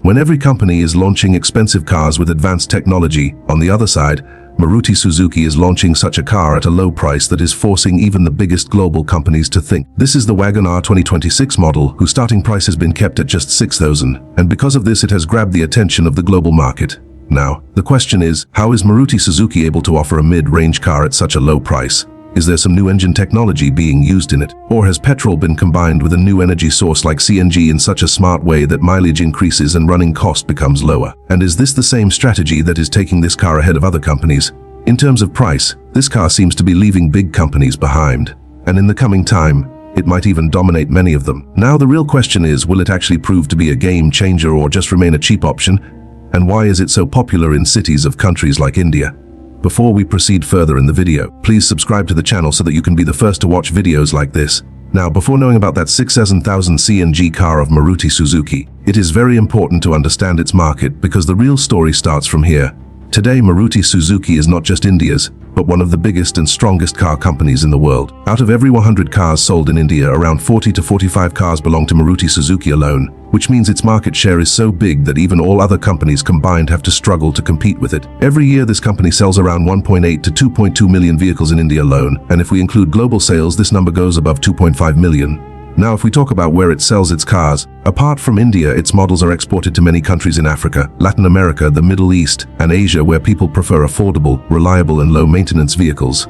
When every company is launching expensive cars with advanced technology, on the other side, Maruti Suzuki is launching such a car at a low price that is forcing even the biggest global companies to think. This is the Wagon R 2026 model, whose starting price has been kept at just $6,000, and because of this it has grabbed the attention of the global market. Now, the question is, how is Maruti Suzuki able to offer a mid-range car at such a low price? Is there some new engine technology being used in it? Or has petrol been combined with a new energy source like CNG in such a smart way that mileage increases and running cost becomes lower? And is this the same strategy that is taking this car ahead of other companies? In terms of price, this car seems to be leaving big companies behind. And in the coming time, it might even dominate many of them. Now the real question is, will it actually prove to be a game changer or just remain a cheap option? And why is it so popular in cities of countries like India? Before we proceed further in the video, please subscribe to the channel so that you can be the first to watch videos like this. Now, before knowing about that 6,000 CNG car of Maruti Suzuki, it is very important to understand its market because the real story starts from here. Today, Maruti Suzuki is not just India's, but one of the biggest and strongest car companies in the world. Out of every 100 cars sold in India, around 40 to 45 cars belong to Maruti Suzuki alone, which means its market share is so big that even all other companies combined have to struggle to compete with it. Every year, this company sells around 1.8 to 2.2 million vehicles in India alone, and if we include global sales, this number goes above 2.5 million. Now, if we talk about where it sells its cars, apart from India, its models are exported to many countries in Africa, Latin America, the Middle East, and Asia, where people prefer affordable, reliable, and low-maintenance vehicles.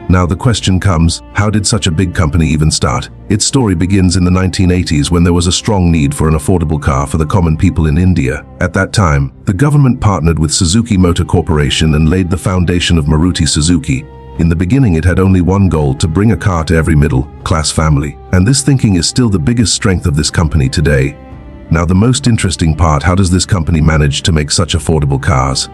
Now the question comes, how did such a big company even start? Its story begins in the 1980s when there was a strong need for an affordable car for the common people in India. At that time, the government partnered with Suzuki Motor Corporation and laid the foundation of Maruti Suzuki. In the beginning, it had only one goal: to bring a car to every middle-class family. And this thinking is still the biggest strength of this company today. Now the most interesting part, how does this company manage to make such affordable cars?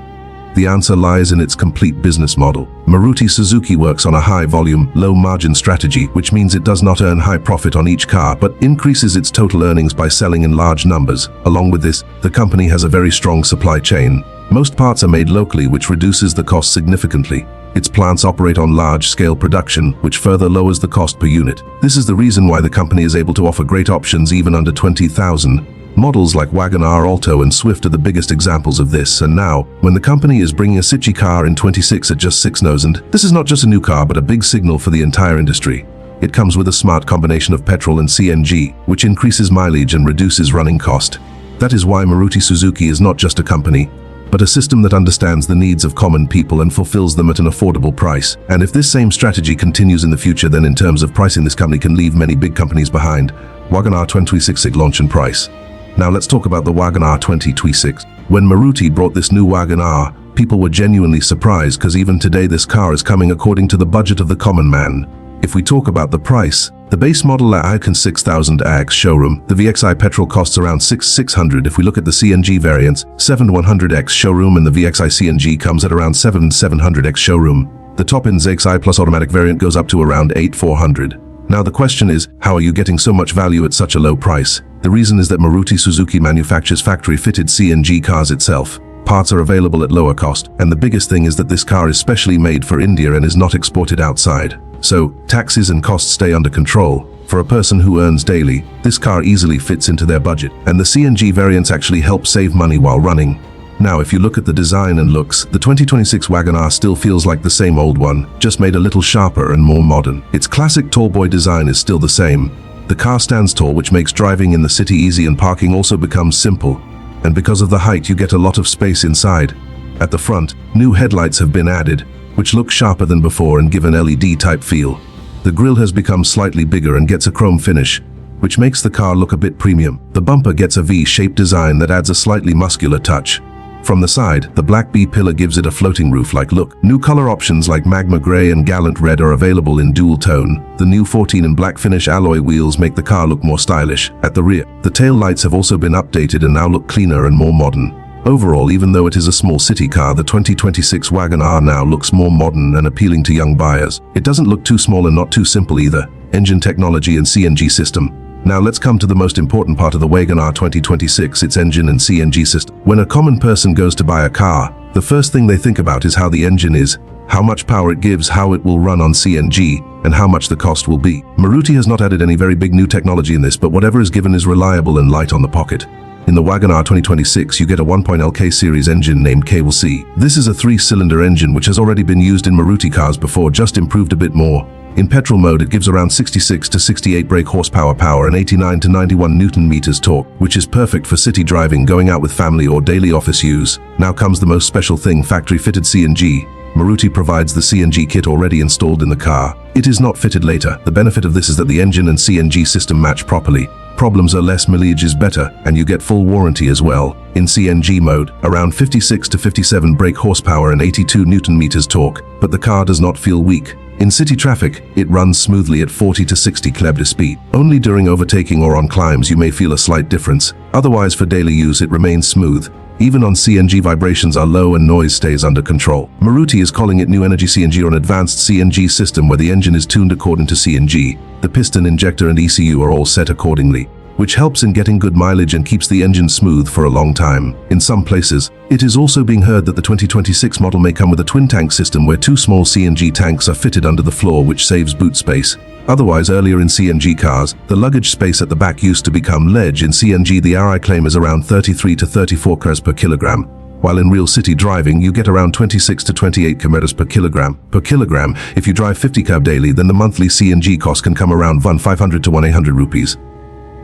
The answer lies in its complete business model. Maruti Suzuki works on a high-volume, low-margin strategy, which means it does not earn high profit on each car, but increases its total earnings by selling in large numbers. Along with this, the company has a very strong supply chain. Most parts are made locally, which reduces the cost significantly. Its plants operate on large-scale production, which further lowers the cost per unit. This is the reason why the company is able to offer great options even under 20,000. Models like Wagon R, Alto, and Swift are the biggest examples of this, and now, when the company is bringing a Suzuki car in 26 at just 6,000, this is not just a new car but a big signal for the entire industry. It comes with a smart combination of petrol and CNG, which increases mileage and reduces running cost. That is why Maruti Suzuki is not just a company, but a system that understands the needs of common people and fulfills them at an affordable price. And if this same strategy continues in the future, then in terms of pricing, this company can leave many big companies behind. Wagon R 2026 launch and price. Now let's talk about the Wagon R 2026. When Maruti brought this new Wagon R, people were genuinely surprised because even today this car is coming according to the budget of the common man. If we talk about the price, the base model at Icon 6000 AX showroom, the VXI petrol costs around 6,600. If we look at the CNG variants, 7100X showroom, and the VXI CNG comes at around 7,700X showroom. The top-end ZXI Plus automatic variant goes up to around 8,400. Now the question is, how are you getting so much value at such a low price? The reason is that Maruti Suzuki manufactures factory-fitted CNG cars itself. Parts are available at lower cost, and the biggest thing is that this car is specially made for India and is not exported outside. So, taxes and costs stay under control. For a person who earns daily, this car easily fits into their budget, and the CNG variants actually help save money while running. Now, if you look at the design and looks, the 2026 Wagon R still feels like the same old one, just made a little sharper and more modern. Its classic tallboy design is still the same. The car stands tall, which makes driving in the city easy, and parking also becomes simple. And because of the height, you get a lot of space inside. At the front, new headlights have been added, which look sharper than before and give an LED-type feel. The grille has become slightly bigger and gets a chrome finish, which makes the car look a bit premium. The bumper gets a V-shaped design that adds a slightly muscular touch. From the side, the black B-pillar gives it a floating roof-like look. New color options like Magma Gray and Gallant Red are available in dual tone. The new 14 and black finish alloy wheels make the car look more stylish. At the rear, the tail lights have also been updated and now look cleaner and more modern. Overall, even though it is a small city car, the 2026 Wagon R now looks more modern and appealing to young buyers. It doesn't look too small and not too simple either. Engine technology and CNG system. Now let's come to the most important part of the Wagon R 2026, its engine and CNG system. When a common person goes to buy a car, the first thing they think about is how the engine is, how much power it gives, how it will run on CNG, and how much the cost will be. Maruti has not added any very big new technology in this, but whatever is given is reliable and light on the pocket. In the Wagon R 2026, you get a 1.0 series engine named KC. This is a 3-cylinder engine which has already been used in Maruti cars before, just improved a bit more. In petrol mode, it gives around 66 to 68 brake horsepower power and 89 to 91 Newton meters torque, which is perfect for city driving, going out with family or daily office use. Now comes the most special thing, factory-fitted CNG. Maruti provides the CNG kit already installed in the car. It is not fitted later. The benefit of this is that the engine and CNG system match properly. Problems are less, mileage is better, and you get full warranty as well. In CNG mode, around 56 to 57 brake horsepower and 82 Newton meters torque, but the car does not feel weak. In city traffic, it runs smoothly at 40 to 60 km/h speed. Only during overtaking or on climbs you may feel a slight difference. Otherwise, for daily use, it remains smooth. Even on CNG, vibrations are low and noise stays under control. Maruti is calling it New Energy CNG, or an advanced CNG system where the engine is tuned according to CNG. The piston, injector and ECU are all set accordingly, which helps in getting good mileage and keeps the engine smooth for a long time. In some places, it is also being heard that the 2026 model may come with a twin-tank system where 2 small CNG tanks are fitted under the floor, which saves boot space. Otherwise, earlier in CNG cars, the luggage space at the back used to become ledge. In CNG, the RI claim is around 33 to 34 kg per kilogram, while in real city driving, you get around 26 to 28 km per kilogram. If you drive 50 km daily, then the monthly CNG cost can come around 500 to 800 rupees.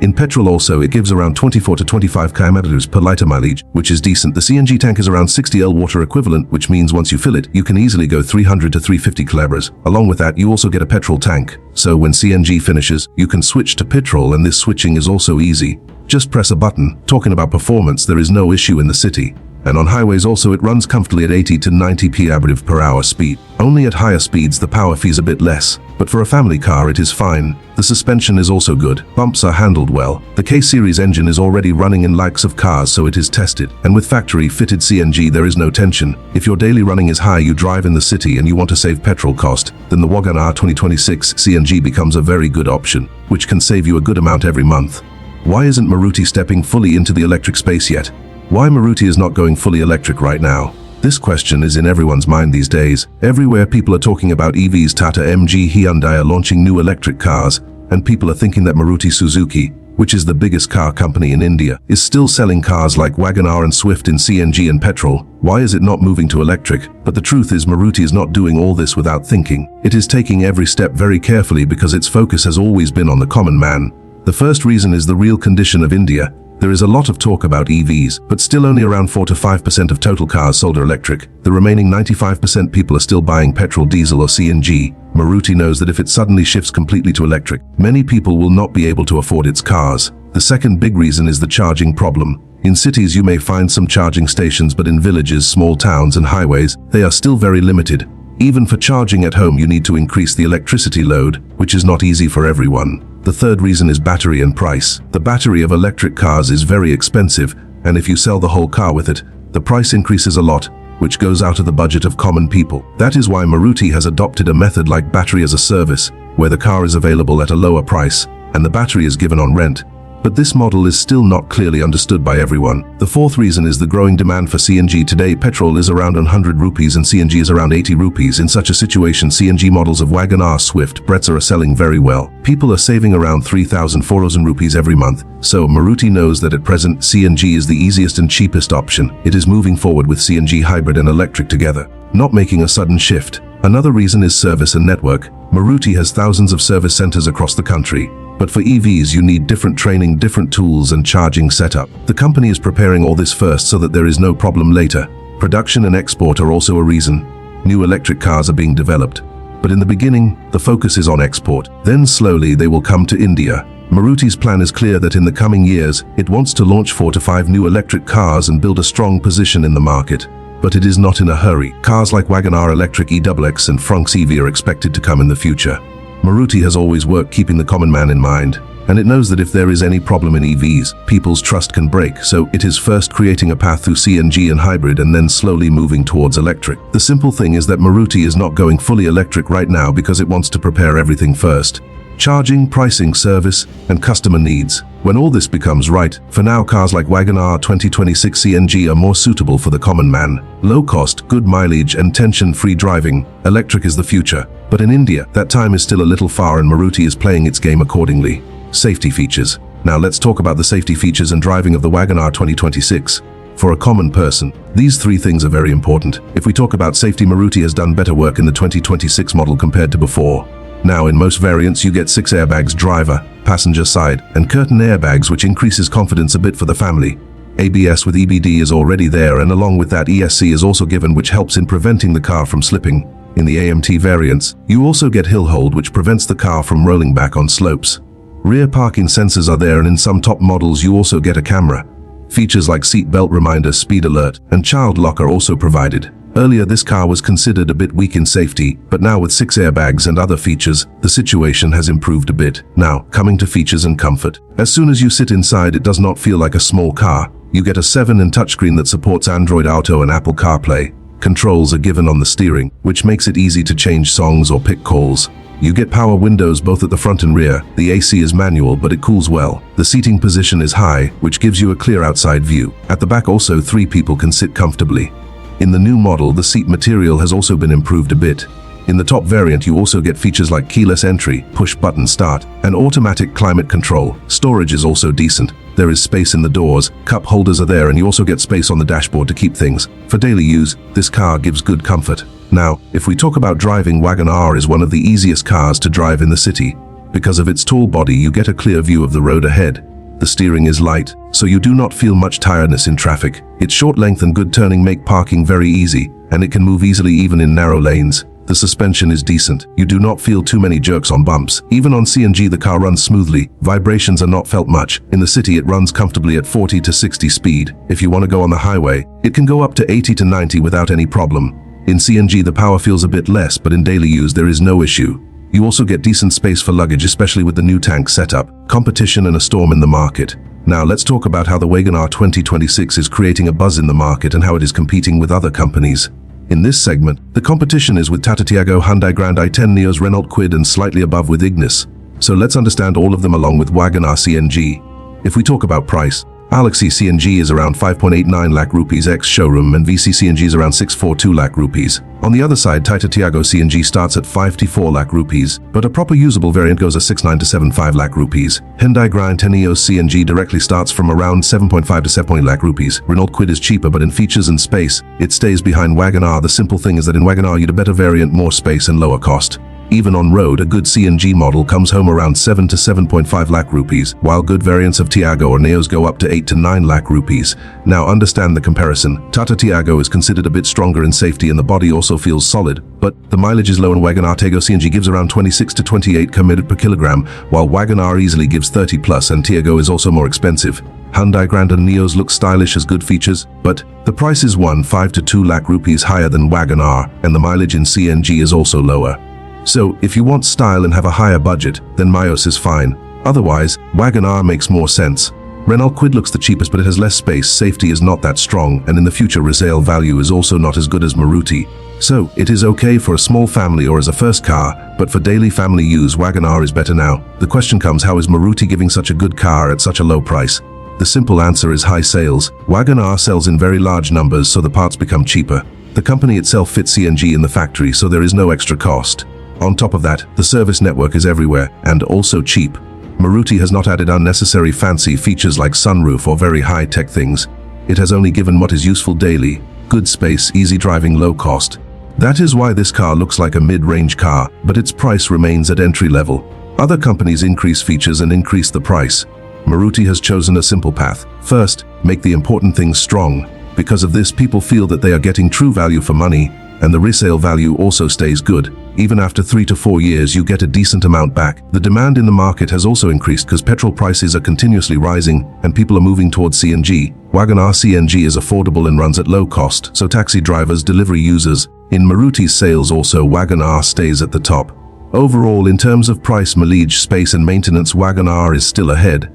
In petrol also, it gives around 24 to 25 km per liter mileage, which is decent. The CNG tank is around 60 L water equivalent, which means once you fill it, you can easily go 300 to 350 km. Along with that, you also get a petrol tank. So when CNG finishes, you can switch to petrol, and this switching is also easy. Just press a button. Talking about performance, there is no issue in the city. And on highways also, it runs comfortably at 80 to 90 km/h speed. Only at higher speeds the power fees a bit less, but for a family car it is fine. The suspension is also good. Bumps are handled well. The K-series engine is already running in likes of cars, so it is tested. And with factory-fitted CNG there is no tension. If your daily running is high, you drive in the city and you want to save petrol cost, then the Wagon R 2026 CNG becomes a very good option, which can save you a good amount every month. Why isn't Maruti stepping fully into the electric space yet? Why Maruti is not going fully electric right now? This question is in everyone's mind these days. Everywhere people are talking about EVs. Tata, MG, Hyundai are launching new electric cars, and people are thinking that Maruti Suzuki, which is the biggest car company in India, is still selling cars like Wagon R and Swift in CNG and petrol. Why is it not moving to electric? But the truth is, Maruti is not doing all this without thinking. It is taking every step very carefully because its focus has always been on the common man. The first reason is the real condition of India. There is a lot of talk about EVs, but still only around 4 to 5% of total cars sold are electric. The remaining 95% people are still buying petrol, diesel or CNG. Maruti knows that if it suddenly shifts completely to electric, many people will not be able to afford its cars. The second big reason is the charging problem. In cities you may find some charging stations, but in villages, small towns and highways, they are still very limited. Even for charging at home, you need to increase the electricity load, which is not easy for everyone. The third reason is battery and price. The battery of electric cars is very expensive, and if you sell the whole car with it, the price increases a lot, which goes out of the budget of common people. That is why Maruti has adopted a method like battery as a service, where the car is available at a lower price, and the battery is given on rent. But this model is still not clearly understood by everyone. The fourth reason is the growing demand for CNG. Today, petrol is around 100 rupees and CNG is around 80 rupees. In such a situation, CNG models of Wagon R, Swift, Brezza are selling very well. People are saving around 3,000-4,000 rupees every month. So Maruti knows that at present, CNG is the easiest and cheapest option. It is moving forward with CNG hybrid and electric together, not making a sudden shift. Another reason is service and network. Maruti has thousands of service centers across the country. But for EVs, you need different training, different tools and charging setup. The company is preparing all this first so that there is no problem later. Production and export are also a reason. New electric cars are being developed. But in the beginning, the focus is on export. Then slowly they will come to India. Maruti's plan is clear that in the coming years, it wants to launch 4 to 5 new electric cars and build a strong position in the market. But it is not in a hurry. Cars like Wagon R Electric, EXX and Fronx EV are expected to come in the future. Maruti has always worked keeping the common man in mind, and it knows that if there is any problem in EVs, people's trust can break, so it is first creating a path through CNG and hybrid and then slowly moving towards electric. The simple thing is that Maruti is not going fully electric right now because it wants to prepare everything first. Charging, pricing, service, and customer needs. When all this becomes right, for now cars like Wagon R 2026 CNG are more suitable for the common man. Low cost, good mileage, and tension-free driving. Electric is the future. But in India, that time is still a little far and Maruti is playing its game accordingly. Safety features. Now let's talk about the safety features and driving of the Wagon R 2026. For a common person, these three things are very important. If we talk about safety, Maruti has done better work in the 2026 model compared to before. Now in most variants you get 6 airbags, driver, passenger side, and curtain airbags, which increases confidence a bit for the family. ABS with EBD is already there, and along with that ESC is also given, which helps in preventing the car from slipping. In the AMT variants, you also get hill hold, which prevents the car from rolling back on slopes. Rear parking sensors are there, and in some top models you also get a camera. Features like seat belt reminder, speed alert, and child lock are also provided. Earlier this car was considered a bit weak in safety, but now with 6 airbags and other features, the situation has improved a bit. Now, coming to features and comfort. As soon as you sit inside, it does not feel like a small car. You get a 7-inch touchscreen that supports Android Auto and Apple CarPlay. Controls are given on the steering, which makes it easy to change songs or pick calls. You get power windows both at the front and rear. The AC is manual, but it cools well. The seating position is high, which gives you a clear outside view. At the back also 3 people can sit comfortably. In the new model, the seat material has also been improved a bit. In the top variant you also get features like keyless entry, push button start, and automatic climate control. Storage is also decent. There is space in the doors, cup holders are there, and you also get space on the dashboard to keep things. For daily use, this car gives good comfort. Now, if we talk about driving, Wagon R is one of the easiest cars to drive in the city. Because of its tall body, you get a clear view of the road ahead. The steering is light, so you do not feel much tiredness in traffic. Its short length and good turning make parking very easy, and it can move easily even in narrow lanes. The suspension is decent. You do not feel too many jerks on bumps. Even on CNG the car runs smoothly. Vibrations are not felt much. In the city it runs comfortably at 40 to 60 speed. If you want to go on the highway, it can go up to 80 to 90 without any problem. In CNG the power feels a bit less, but in daily use there is no issue. You also get decent space for luggage, especially with the new tank setup, competition and a storm in the market. Now let's talk about how the Wagon R 2026 is creating a buzz in the market and how it is competing with other companies. In this segment, the competition is with Tata Tiago, Hyundai Grand i10 Neos, Renault Kwid, and slightly above with Ignis. So let's understand all of them along with Wagon R CNG. If we talk about price, Alexi CNG is around 5.89 lakh rupees ex-showroom and VC CNG is around 642 lakh rupees. On the other side, Tata Tiago CNG starts at 54 lakh rupees, but a proper usable variant goes at 69 to 75 lakh rupees. Hyundai Grand i10 Neos CNG directly starts from around 7.5 to 7 lakh rupees. Renault Kwid is cheaper, but in features and space, it stays behind Wagon R. The simple thing is that in Wagon R you get a better variant, more space and lower cost. Even on road, a good CNG model comes home around 7 to 7.5 lakh rupees, while good variants of Tiago or Neos go up to 8 to 9 lakh rupees. Now understand the comparison. Tata Tiago is considered a bit stronger in safety and the body also feels solid, but the mileage is low, and Wagon R Tiago CNG gives around 26 to 28 km per kilogram, while Wagon R easily gives 30 plus, and Tiago is also more expensive. Hyundai Grand and Neos look stylish as good features, but the price is 1.5 to 2 lakh rupees higher than Wagon R, and the mileage in CNG is also lower. So, if you want style and have a higher budget, then Myos is fine. Otherwise, Wagon R makes more sense. Renault Kwid looks the cheapest, but it has less space, safety is not that strong, and in the future resale value is also not as good as Maruti. So, it is okay for a small family or as a first car, but for daily family use, Wagon R is better now. The question comes, how is Maruti giving such a good car at such a low price? The simple answer is high sales. Wagon R sells in very large numbers, so the parts become cheaper. The company itself fits CNG in the factory, so there is no extra cost. On top of that, the service network is everywhere and also cheap. Maruti has not added unnecessary fancy features like sunroof or very high-tech things. It has only given what is useful daily: good space, easy driving, low cost. That is why this car looks like a mid-range car, but its price remains at entry level. Other companies increase features and increase the price. Maruti has chosen a simple path. First, make the important things strong. Because of this, people feel that they are getting true value for money, and the resale value also stays good. Even after 3 to 4 years, you get a decent amount back. The demand in the market has also increased because petrol prices are continuously rising and people are moving towards CNG. Wagon R CNG is affordable and runs at low cost, so taxi drivers, delivery users. In Maruti's sales also, Wagon R stays at the top. Overall, in terms of price, mileage, space and maintenance, Wagon R is still ahead.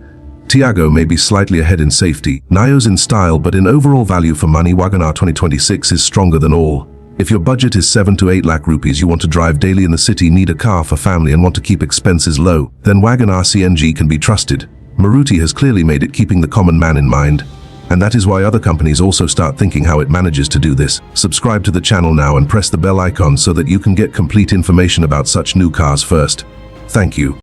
Tiago may be slightly ahead in safety, Neos in style, but in overall value for money, Wagon R 2026 is stronger than all. If your budget is 7 to 8 lakh rupees, you want to drive daily in the city, need a car for family and want to keep expenses low, then Wagon R CNG can be trusted. Maruti has clearly made it keeping the common man in mind. And that is why other companies also start thinking how it manages to do this. Subscribe to the channel now and press the bell icon so that you can get complete information about such new cars first. Thank you.